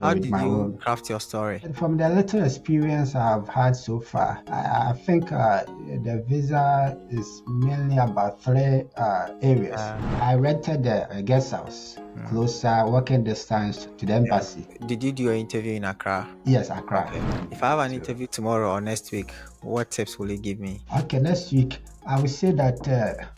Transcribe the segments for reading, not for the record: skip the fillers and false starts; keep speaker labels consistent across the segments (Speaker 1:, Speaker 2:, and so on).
Speaker 1: How
Speaker 2: with
Speaker 1: did
Speaker 2: my
Speaker 1: you
Speaker 2: own.
Speaker 1: craft your story?
Speaker 2: From the little experience I've had so far, I think the visa is mainly about three areas.
Speaker 1: Uh,
Speaker 2: I rented a guest house
Speaker 1: mm,
Speaker 2: closer, walking distance to the
Speaker 1: yeah.
Speaker 2: embassy.
Speaker 1: Did you do your interview in Accra?
Speaker 2: Yes, Accra.
Speaker 1: Okay. If I have an
Speaker 2: So,
Speaker 1: interview tomorrow or next week, what tips will you give me?
Speaker 2: okay, next week, I will say that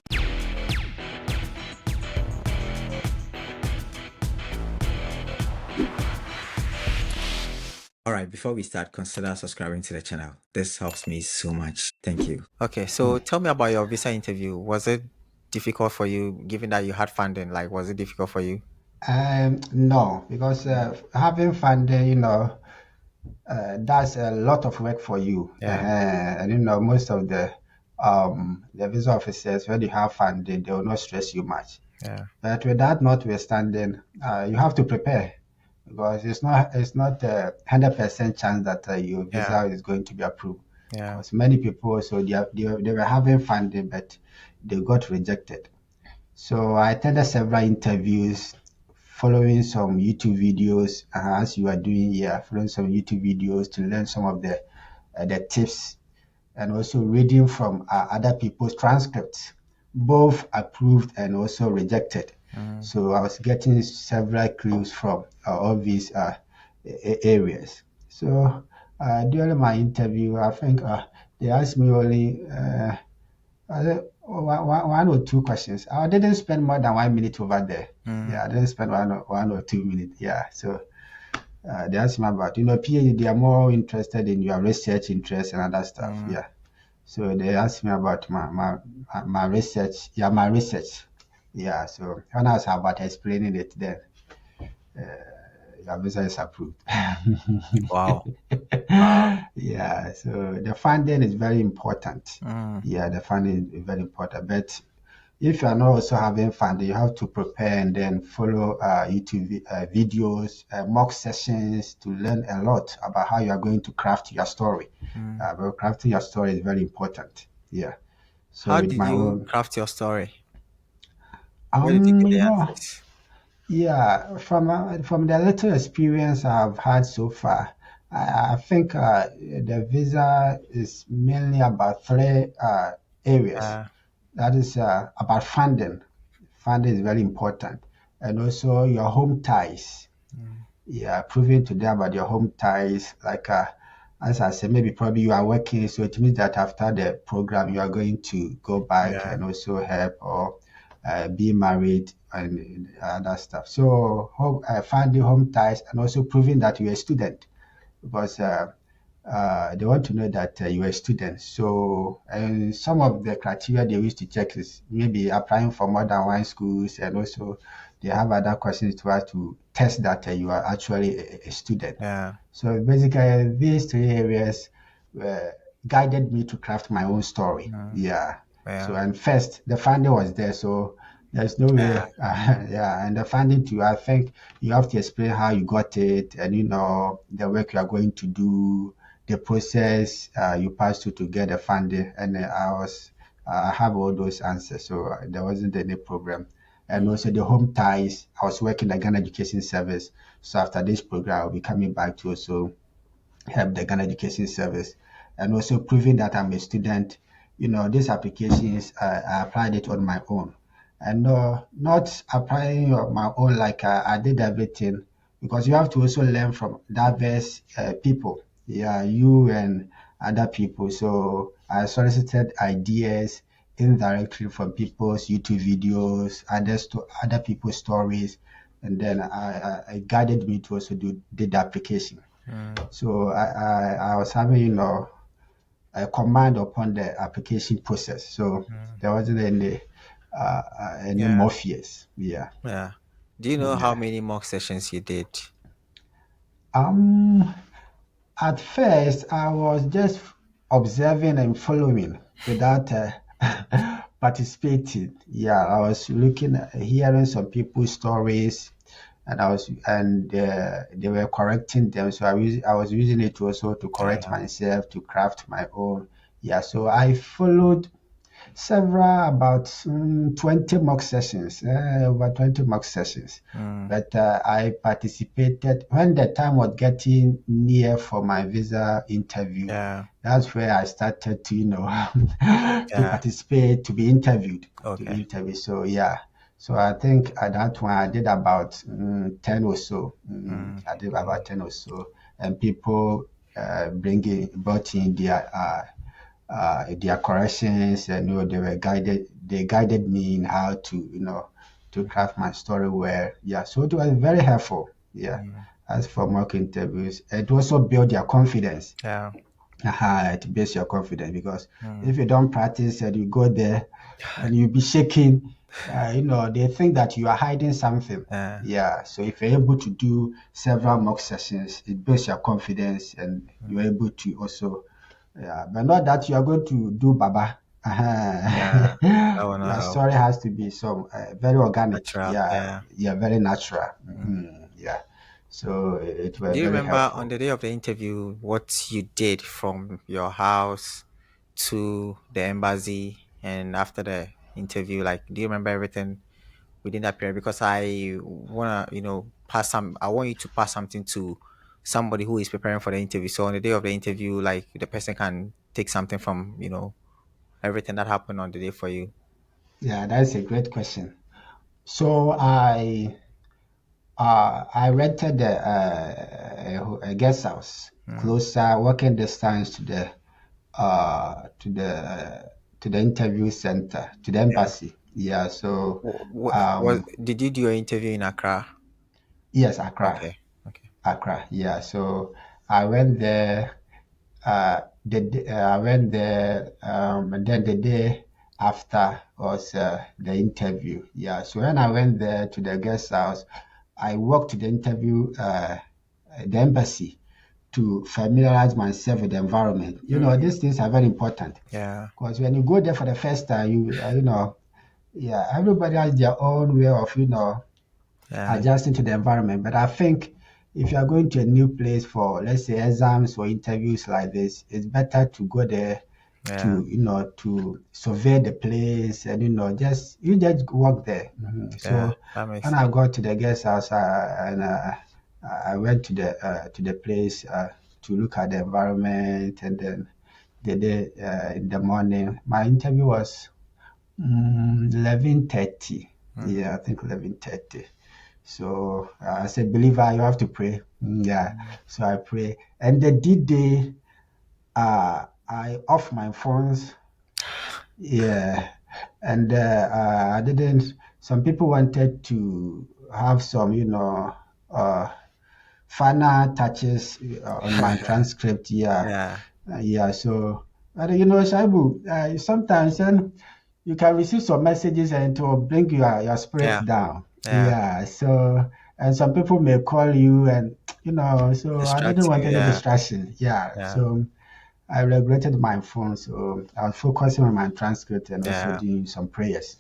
Speaker 1: All right, before we start, consider subscribing to the channel. This helps me so much. Thank you. Okay, so tell me about your visa interview. Was it difficult for you, given that you had funding? Like, was it difficult for you?
Speaker 2: no, because having funding, that's a lot of work for you.
Speaker 1: Yeah,
Speaker 2: And most of the visa officers, when you have funding, they will not stress you much.
Speaker 1: yeah,
Speaker 2: But with that notwithstanding, you have to prepare because it's not 100% chance that your
Speaker 1: yeah,
Speaker 2: visa is going to be approved.
Speaker 1: yeah.
Speaker 2: Because many people, so they were having funding, but they got rejected. So I attended several interviews, following some YouTube videos, as you are doing here, following some YouTube videos to learn some of the tips, and also reading from other people's transcripts, both approved and also rejected.
Speaker 1: Mm,
Speaker 2: So I was getting several clues from all these areas. So during my interview, I think they asked me only one or two questions. I didn't spend more than 1 minute over there.
Speaker 1: mm,
Speaker 2: Yeah, I didn't spend one or 2 minutes. Yeah, so they asked me about, PhD, they are more interested in your research interests and other stuff.
Speaker 1: mm.
Speaker 2: Yeah. So they asked me about my research. Yeah, my research. Yeah. So when I was about explaining it, then your visa is approved.
Speaker 1: Wow. Wow.
Speaker 2: Yeah. So the funding is very important.
Speaker 1: Mm,
Speaker 2: Yeah, the funding is very important. But if you are not also having funding, you have to prepare and then follow YouTube videos, mock sessions to learn a lot about how you are going to craft your story.
Speaker 1: mm.
Speaker 2: But crafting your story is very important. Yeah. So
Speaker 1: How
Speaker 2: with
Speaker 1: did
Speaker 2: my
Speaker 1: you
Speaker 2: own,
Speaker 1: craft your story? Where did you get
Speaker 2: you
Speaker 1: the
Speaker 2: know,
Speaker 1: answers?
Speaker 2: yeah, from the little experience I've had so far, I think the visa is mainly about three areas.
Speaker 1: Uh,
Speaker 2: That is about funding. Funding is very important, and also your home ties.
Speaker 1: mm,
Speaker 2: Yeah, proving to them about your home ties. Like as I said, maybe probably you are working, so it means that after the program you are going to go back
Speaker 1: yeah.
Speaker 2: and also help or be married and other stuff. So finding home ties and also proving that you're a student because they want to know that you're a student. So, and some of the criteria they used to check is maybe applying for more than one schools, and also they have other questions to ask to test that you are actually a student.
Speaker 1: Yeah.
Speaker 2: So basically, these three areas uh, guided me to craft my own story.
Speaker 1: Mm,
Speaker 2: Yeah. So,
Speaker 1: yeah.
Speaker 2: and first, the funding was there. So, there's no way,
Speaker 1: Yeah.
Speaker 2: yeah. And the funding too, I think you have to explain how you got it and, the work you are going to do, the process you passed through to get the funding. And I have all those answers. So, there wasn't any problem. And also the home ties, I was working the Ghana Education Service. So after this program, I'll be coming back to also help the Ghana Education Service and also proving that I'm a student. These applications, I applied it on my own and not applying on my own like I did everything because you have to also learn from diverse people. Yeah, you and other people. So I solicited ideas indirectly from people's YouTube videos, other people's stories, and then I guided me to also did the application.
Speaker 1: Mm,
Speaker 2: So I was having, a command upon the application process. So
Speaker 1: mm,
Speaker 2: there wasn't any
Speaker 1: yeah.
Speaker 2: more fears. Yeah.
Speaker 1: Yeah. Do you know how
Speaker 2: Yeah.
Speaker 1: many mock sessions you did?
Speaker 2: Um, at first, I was just observing and following without participating. Yeah, I was looking, hearing some people's stories, and they were correcting them. So I was using it also to correct
Speaker 1: Yeah.
Speaker 2: myself, to craft my own. Yeah, so I followed several about 20 mock sessions, over 20 mock sessions.
Speaker 1: Mm,
Speaker 2: But I participated when the time was getting near for my visa interview.
Speaker 1: yeah.
Speaker 2: That's where I started to, to
Speaker 1: Yeah.
Speaker 2: participate, to be interviewed, to be
Speaker 1: Okay.
Speaker 2: interviewed. So yeah. So I think at that one I did about 10 or so.
Speaker 1: Mm,
Speaker 2: I did
Speaker 1: mm,
Speaker 2: about 10 or so, and people brought in their corrections, and they were guided. They guided me in how to to craft my story well. Yeah, so it was very helpful. Yeah,
Speaker 1: mm,
Speaker 2: as for mock interviews, it also built their confidence.
Speaker 1: yeah.
Speaker 2: It builds your confidence because
Speaker 1: Mm,
Speaker 2: if you don't practice and you go there and you be shaking, they think that you are hiding something.
Speaker 1: yeah.
Speaker 2: Yeah, so if you're able to do several mock sessions, it builds your confidence and
Speaker 1: Mm,
Speaker 2: you're able to also, yeah, but not that you are going to do Baba.
Speaker 1: yeah. That will not
Speaker 2: Your
Speaker 1: help.
Speaker 2: story has to be some very organic.
Speaker 1: Natural.
Speaker 2: Yeah,
Speaker 1: Yeah.
Speaker 2: yeah, very natural.
Speaker 1: Mm.
Speaker 2: Yeah, so it was
Speaker 1: Do you
Speaker 2: very
Speaker 1: remember on
Speaker 2: helpful.
Speaker 1: the day of the interview what you did from your house to the embassy and after the interview? Like, do you remember everything within that period? Because I wanna, pass some. I want you to pass something to somebody who is preparing for the interview. So on the day of the interview, like the person can take something from everything that happened on the day for you.
Speaker 2: Yeah, that's a great question. So I rented a guest house
Speaker 1: Mm.
Speaker 2: closer, walking distance to the uh, to the to the interview center, to the
Speaker 1: Yeah.
Speaker 2: embassy. Yeah, so
Speaker 1: What
Speaker 2: um,
Speaker 1: did you do your interview in Accra?
Speaker 2: yes, Accra,
Speaker 1: Okay. Okay.
Speaker 2: Accra. Yeah, so I went there. I went there, and then the day after was the interview. Yeah, so when I went there to the guest house, I walked to the interview, the embassy, to familiarize myself with the environment.
Speaker 1: Mm,
Speaker 2: These things are very important
Speaker 1: yeah.
Speaker 2: because when you go there for the first time, yeah, everybody has their own way of,
Speaker 1: Yeah.
Speaker 2: adjusting to the environment. But I think if you are going to a new place for, let's say, exams or interviews like this, it's better to go there
Speaker 1: Yeah.
Speaker 2: to survey the place and just walk there.
Speaker 1: Yeah.
Speaker 2: So
Speaker 1: That makes
Speaker 2: when I
Speaker 1: sense.
Speaker 2: got to the guest house, and I went to the place to look at the environment, and then the day in the morning, my interview was 11:30.
Speaker 1: Mm,
Speaker 2: Yeah, I think 11:30. So as a believer, you have to pray. Yeah,
Speaker 1: mm.
Speaker 2: so I pray, and the D-Day, I off my phones. Yeah, and I didn't. Some people wanted to have some, uh, final touches on my transcript. Yeah,
Speaker 1: Yeah.
Speaker 2: yeah. So, but Shaibu, sometimes you can receive some messages and it will bring your spirits
Speaker 1: Yeah.
Speaker 2: down.
Speaker 1: Yeah.
Speaker 2: Yeah. So, and some people may call you, and so I didn't
Speaker 1: Distract
Speaker 2: want
Speaker 1: you.
Speaker 2: any
Speaker 1: Yeah.
Speaker 2: distraction. Yeah.
Speaker 1: Yeah.
Speaker 2: So I regretted my phone, so I was focusing on my transcript and also
Speaker 1: Yeah.
Speaker 2: doing some prayers.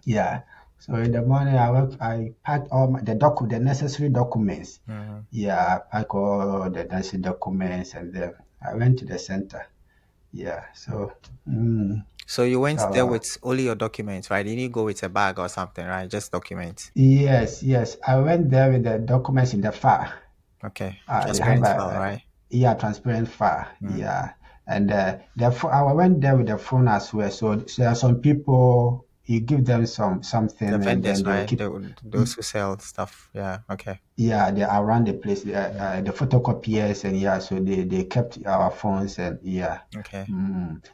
Speaker 2: Yeah. So in the morning, I packed all the necessary documents.
Speaker 1: Mm.
Speaker 2: Yeah, I packed all the necessary documents, and then I went to the center. Yeah. So, mm,
Speaker 1: So you went there
Speaker 2: so
Speaker 1: with only your documents, right? You didn't go with a bag or something, right? Just documents.
Speaker 2: yes, yes, I went there with the documents in the file.
Speaker 1: Okay.
Speaker 2: They have
Speaker 1: Transparent file, right?
Speaker 2: yeah, transparent file.
Speaker 1: Mm.
Speaker 2: Yeah, and I went there with the phone as well. So there are some people, you give them
Speaker 1: The
Speaker 2: something, and then
Speaker 1: vendors,
Speaker 2: they will
Speaker 1: right?
Speaker 2: keep.
Speaker 1: Those who sell stuff. Yeah. Okay.
Speaker 2: Yeah, they are around the place,
Speaker 1: Mm.
Speaker 2: the photocopiers, and yeah, so they kept our phones, and yeah.
Speaker 1: Okay.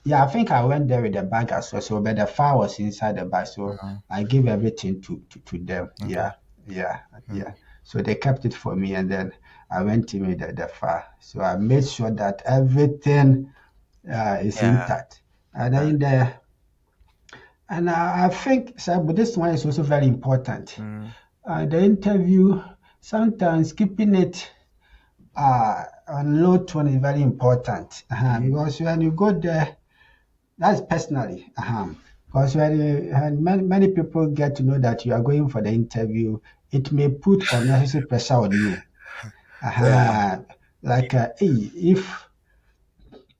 Speaker 2: Yeah, I think I went there with the bag as well. So, but the file was inside the bag, so
Speaker 1: Mm.
Speaker 2: I gave everything to them.
Speaker 1: Okay.
Speaker 2: Yeah, yeah,
Speaker 1: Mm.
Speaker 2: yeah. So they kept it for me, and then I went to me the file. So I made sure that everything is
Speaker 1: Yeah.
Speaker 2: intact. And
Speaker 1: Uh,
Speaker 2: then I think, sir, but this one is also very important.
Speaker 1: mm.
Speaker 2: The interview, sometimes keeping it on low tone is very important,
Speaker 1: Mm.
Speaker 2: because when you go there, that's personally, because when many people get to know that you are going for the interview, it may put unnecessary pressure on you.
Speaker 1: Yeah.
Speaker 2: Like, hey, if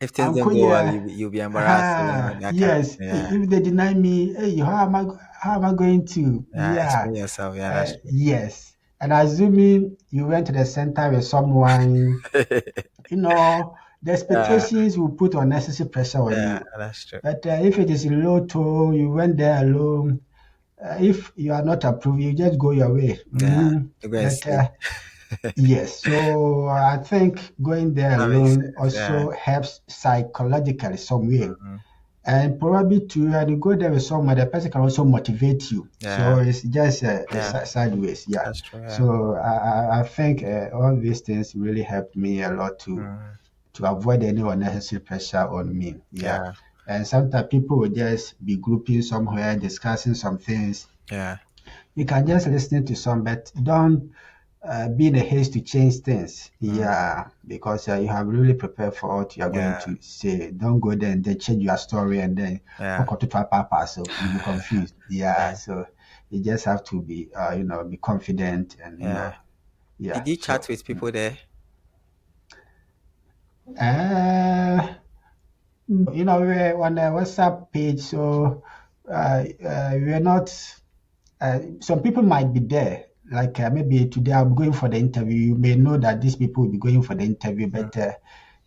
Speaker 1: If things don't
Speaker 2: Uncle,
Speaker 1: go well,
Speaker 2: yeah,
Speaker 1: you'll be embarrassed. That kind of
Speaker 2: yes.
Speaker 1: thing. Yeah.
Speaker 2: If they deny me, hey, how am I going to?
Speaker 1: Yeah.
Speaker 2: Yeah,
Speaker 1: Explain yourself. Yeah, that's true.
Speaker 2: yes. And assuming you went to the center with someone, the
Speaker 1: Yeah.
Speaker 2: expectations will put unnecessary pressure on
Speaker 1: Yeah,
Speaker 2: you.
Speaker 1: that's true.
Speaker 2: But if it is in low tone, you went there alone. If you are not approved, you just go your way.
Speaker 1: Yeah. You go and
Speaker 2: But
Speaker 1: sleep.
Speaker 2: yes, so I think going there
Speaker 1: That makes
Speaker 2: alone
Speaker 1: sense. Yeah.
Speaker 2: also helps psychologically some way.
Speaker 1: Mhm.
Speaker 2: And probably too, when you go there with someone, the person can also motivate you.
Speaker 1: Yeah.
Speaker 2: So it's just
Speaker 1: Yeah.
Speaker 2: sideways, yeah.
Speaker 1: That's true. Yeah.
Speaker 2: So I think all these things really helped me a lot
Speaker 1: Mm.
Speaker 2: to avoid any unnecessary pressure on me, yeah.
Speaker 1: Yeah.
Speaker 2: And sometimes people will just be grouping somewhere, discussing some things.
Speaker 1: Yeah.
Speaker 2: You can just listen to some, but don't be in a haste to change things.
Speaker 1: Mm.
Speaker 2: Yeah, because you have really prepared for what you are going
Speaker 1: Yeah.
Speaker 2: to say. Don't go there and then change your story and then
Speaker 1: Yeah.
Speaker 2: papa, so you'll be confused. Yeah,
Speaker 1: Yeah.
Speaker 2: so you just have to be, be confident and
Speaker 1: Yeah.
Speaker 2: yeah.
Speaker 1: Did you chat
Speaker 2: So,
Speaker 1: with people there?
Speaker 2: uh, we're on a WhatsApp page, so we're not. Some people might be there. Like maybe today I'm going for the interview. You may know that these people will be going for the interview,
Speaker 1: Mm.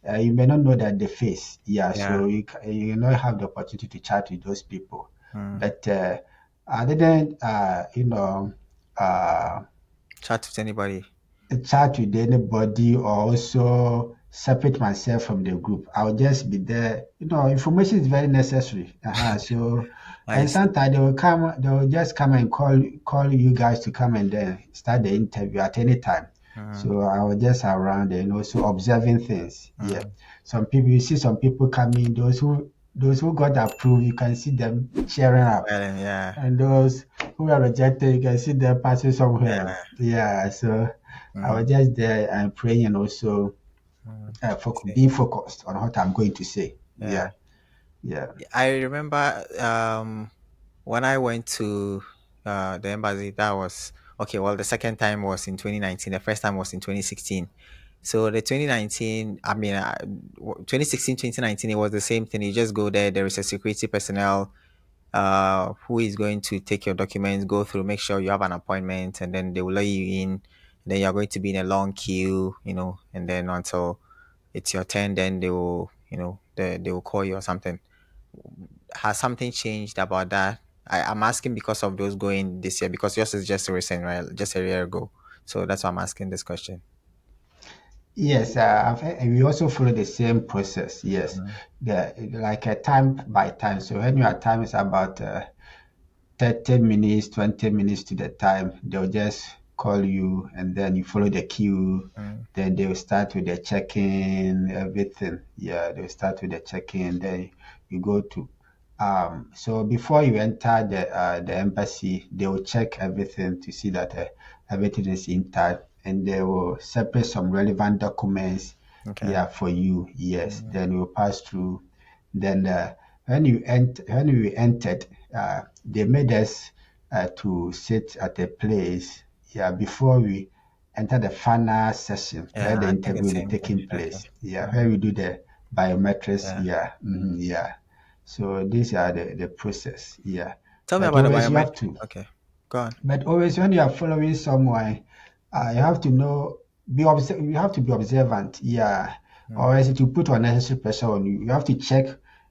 Speaker 2: but you may not know that the face. Yeah,
Speaker 1: Yeah.
Speaker 2: so you not have the opportunity to chat with those people.
Speaker 1: Mm.
Speaker 2: But I didn't, uh,
Speaker 1: Chat with anybody?
Speaker 2: chat with anybody or also separate myself from the group. I'll just be there. Information is very necessary. So,
Speaker 1: I
Speaker 2: and
Speaker 1: see.
Speaker 2: sometimes they will just come and call you guys to come and then start the interview at any time.
Speaker 1: Mm.
Speaker 2: So I was just around and also observing things. Yeah.
Speaker 1: Mm.
Speaker 2: You see some people coming, those who got approved, you can see them cheering up.
Speaker 1: Well, yeah.
Speaker 2: And those who are rejected, you can see them passing somewhere.
Speaker 1: Yeah.
Speaker 2: Yeah, so I
Speaker 1: Mm.
Speaker 2: was just there and praying and also
Speaker 1: Mm. I see.
Speaker 2: being focused on what I'm going to say.
Speaker 1: Yeah.
Speaker 2: Yeah, yeah.
Speaker 1: I remember when I went to the embassy, that was okay. Well, the second time was in 2019. The first time was in 2016. So the 2019, I mean, 2016, 2019, it was the same thing. You just go there. There is a security personnel who is going to take your documents, go through, make sure you have an appointment, and then they will let you in. Then you're going to be in a long queue, and then until it's your turn, then they will, they will call you or something. Has something changed about that? I'm asking because of those going this year, because yours is just recent, right? Just a year ago. So that's why I'm asking this question.
Speaker 2: Yes, we also follow the same process. Yes,
Speaker 1: Mm,
Speaker 2: like a time by time. So when your time is about 30 minutes, 20 minutes to the time, they'll just call you and then you follow the queue.
Speaker 1: mm,
Speaker 2: Then they'll start with the check-in, everything. Yeah, they'll start with the check-in. Then you go to, so before you enter the embassy, they will check everything to see that everything is intact and they will separate some relevant documents,
Speaker 1: okay.
Speaker 2: yeah, for you. Yes,
Speaker 1: Mm,
Speaker 2: then you will pass through. Then when we entered, they made us to sit at a place, yeah, before we enter the final session where
Speaker 1: yeah,
Speaker 2: the
Speaker 1: I think the
Speaker 2: interview will be
Speaker 1: same thing.
Speaker 2: taking
Speaker 1: Okay.
Speaker 2: place. Yeah,
Speaker 1: Mm,
Speaker 2: where we do the biometrics.
Speaker 1: yeah.
Speaker 2: Yeah, yeah. So these are the process. Yeah,
Speaker 1: Tell me
Speaker 2: but
Speaker 1: about the
Speaker 2: always you have
Speaker 1: biometric.
Speaker 2: to.
Speaker 1: Okay. Go on.
Speaker 2: But always when you are following someone, you have to know, you have to be observant, yeah,
Speaker 1: Mm,
Speaker 2: or else it will put unnecessary pressure on you. You have to check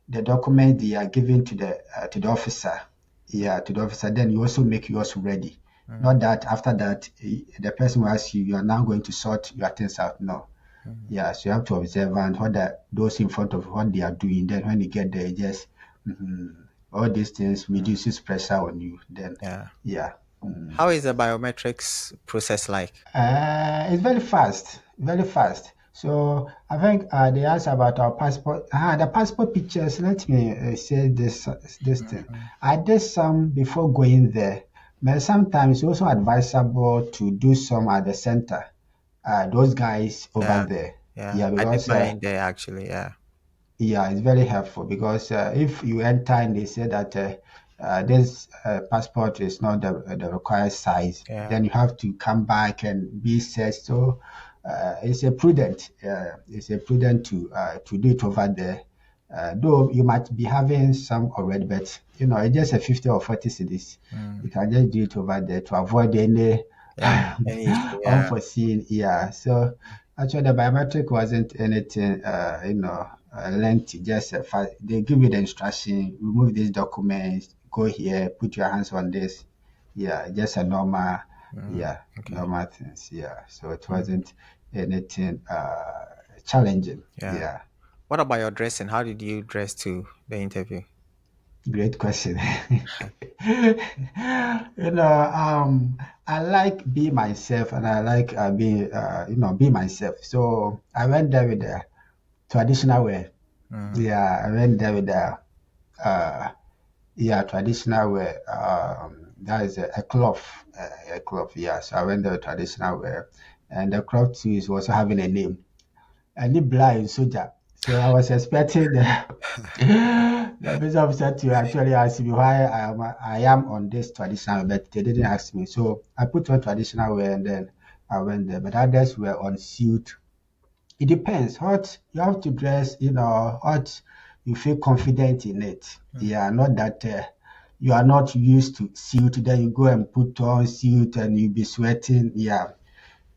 Speaker 2: the document they are giving to the officer, yeah, to the officer. Then you also make yours ready.
Speaker 1: mm,
Speaker 2: Not that after that the person will ask you, you are now going to sort your things out. No,
Speaker 1: mm,
Speaker 2: yeah, so you have to observe and what those in front of what they are doing. Then when you get there, just mhm, all these things
Speaker 1: mm,
Speaker 2: reduces pressure on you. Then,
Speaker 1: yeah.
Speaker 2: yeah. Mhm.
Speaker 1: How is the biometrics process like?
Speaker 2: It's very fast, very fast. So I think they asked about our passport. The passport pictures. Let me say this thing.
Speaker 1: Mm,
Speaker 2: I did some before going there, but sometimes it's also advisable to do some at the center. Those guys over
Speaker 1: yeah.
Speaker 2: there.
Speaker 1: Yeah.
Speaker 2: Yeah,
Speaker 1: I did
Speaker 2: because
Speaker 1: mine there actually. Yeah.
Speaker 2: yeah, it's very helpful because if you enter and they say that this passport is not the required size,
Speaker 1: Yeah.
Speaker 2: then you have to come back and be searched. So it's a prudent to do it over there. Though you might be having some already, but it's just a 50 or 40 cities.
Speaker 1: Mm.
Speaker 2: You can just do it over there to avoid any
Speaker 1: Any issue? Yeah.
Speaker 2: unforeseen. Yeah. So actually, the biometric wasn't anything, lengthy. Just they give you the instruction: remove these documents, go here, put your hands on this. Yeah, just a normal,
Speaker 1: Mm.
Speaker 2: yeah,
Speaker 1: Okay.
Speaker 2: normal things. Yeah. So it
Speaker 1: Mm.
Speaker 2: wasn't anything challenging.
Speaker 1: Yeah.
Speaker 2: Yeah.
Speaker 1: What about your dressing? How did you dress to the interview?
Speaker 2: Great question. I like be myself, and I like be myself. So I went there with the traditional wear.
Speaker 1: Mm.
Speaker 2: Yeah, I went there with the traditional wear. That is a cloth, a cloth. Yeah, so I went there with traditional wear, and the cloth too is also having a name. Any blind soldier. So I was expecting the police officer to actually ask me why I am on this traditional, but they didn't ask me. So I put on traditional wear and then I went there. But others were on suit. It depends. What you have to dress, what you feel confident in it.
Speaker 1: Mm.
Speaker 2: Yeah, not that you are not used to suit, then you go and put on suit and you be sweating. Yeah,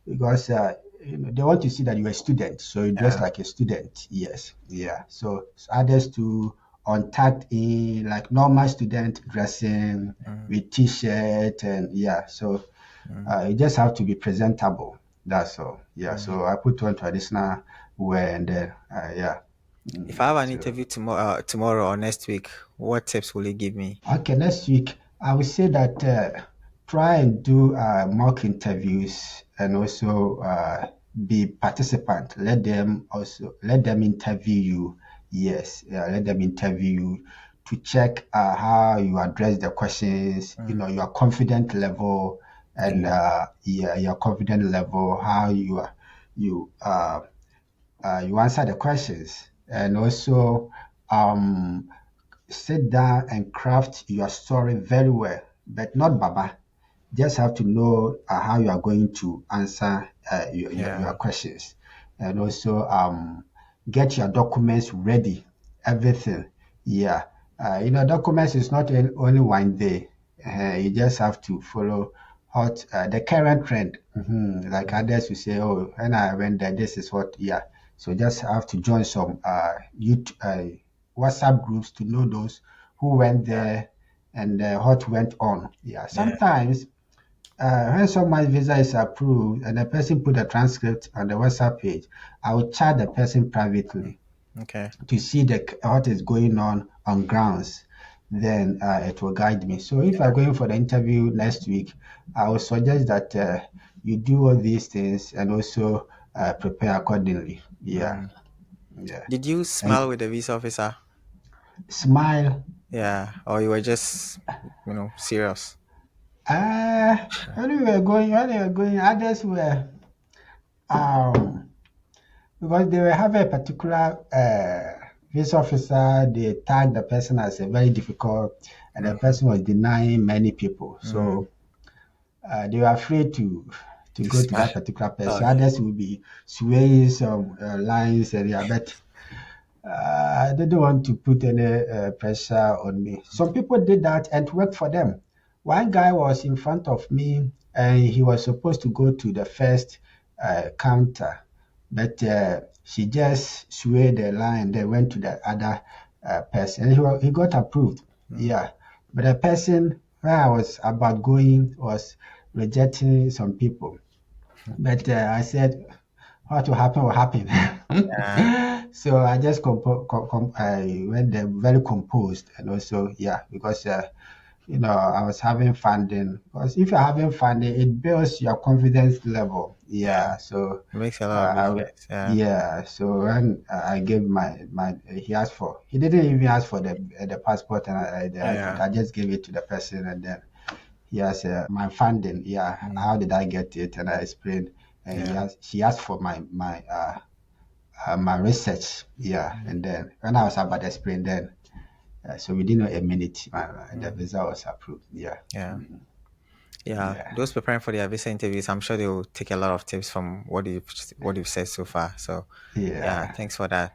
Speaker 2: because they want to see that you're a student, so you dress
Speaker 1: Yeah.
Speaker 2: like a student. Yes, yeah. So others to untucked in like normal student dressing
Speaker 1: Mm.
Speaker 2: with t-shirt and yeah. So
Speaker 1: Mm.
Speaker 2: you just have to be presentable. That's all. Yeah.
Speaker 1: Mm.
Speaker 2: So I put on traditional wear and then yeah.
Speaker 1: If I have an
Speaker 2: So
Speaker 1: interview tomorrow or next week, what tips will you give me?
Speaker 2: okay, next week I would say that try and do mock interviews and also be participant. Let them interview you. Yes, let them interview you to check how you address the questions.
Speaker 1: Mm.
Speaker 2: Your confident level and
Speaker 1: Okay.
Speaker 2: yeah, your confident level, how you you answer the questions, and also um sit down and craft your story very well, but not baba. Just have to know how you are going to answer your
Speaker 1: Yeah.
Speaker 2: questions, and also get your documents ready, everything. Yeah, documents is not only one day. You just have to follow what the current trend. Like
Speaker 1: Mm.
Speaker 2: others will say, oh, when I went there, this is what. Yeah, so just have to join some WhatsApp groups to know those who went
Speaker 1: Yeah.
Speaker 2: there and what went on. Yeah,
Speaker 1: Yeah.
Speaker 2: sometimes when someone's visa is approved and the person put a transcript on the WhatsApp page, I will chat the person
Speaker 1: Mm.
Speaker 2: privately
Speaker 1: Okay.
Speaker 2: to see what is going on grounds. Then it will guide me. So if I'm going for the interview next week, I will suggest that you do all these things and also prepare accordingly. Yeah,
Speaker 1: Mm.
Speaker 2: yeah.
Speaker 1: Did you smile
Speaker 2: And
Speaker 1: with the visa officer?
Speaker 2: smile.
Speaker 1: Yeah. Or you were just, serious?
Speaker 2: When we were going, others were um because they will have a particular visa officer. They tagged the person as a very difficult, and the
Speaker 1: Mm.
Speaker 2: person was denying many people.
Speaker 1: Mm.
Speaker 2: So they were afraid to
Speaker 1: To
Speaker 2: go to
Speaker 1: smile.
Speaker 2: that particular
Speaker 1: Oh,
Speaker 2: person. Others will be swaying some lines and yeah, but I didn't want to put any pressure on me. Some people did that and it worked for them. One guy was in front of me and he was supposed to go to the first counter, but she just swayed the line, then went to the other person. And he got approved.
Speaker 1: mm.
Speaker 2: Yeah. But the person where I was about going was rejecting some people. But I said, what will happen will happen.
Speaker 1: Yeah.
Speaker 2: So I just I went there very composed and also yeah because I was having fun then because if you're having fun then it builds your confidence level.
Speaker 1: Yeah.
Speaker 2: Yeah. So
Speaker 1: It makes a lot of
Speaker 2: uh, I,
Speaker 1: difference. Yeah.
Speaker 2: yeah. So when I gave my he didn't even ask for the passport and the ID.
Speaker 1: Yeah.
Speaker 2: I just gave it to the person and then yes, my funding. Yeah,
Speaker 1: Mm.
Speaker 2: how did I get it? And I explained. And
Speaker 1: Yeah.
Speaker 2: she asked for my research. Yeah,
Speaker 1: Mm.
Speaker 2: and then when I was about to explain, then so within a minute, the
Speaker 1: Mm.
Speaker 2: visa was approved. Yeah.
Speaker 1: Yeah. Yeah,
Speaker 2: Yeah,
Speaker 1: those preparing for their visa interviews, I'm sure they will take a lot of tips from what you've said so far. So, yeah,
Speaker 2: yeah.
Speaker 1: thanks for that.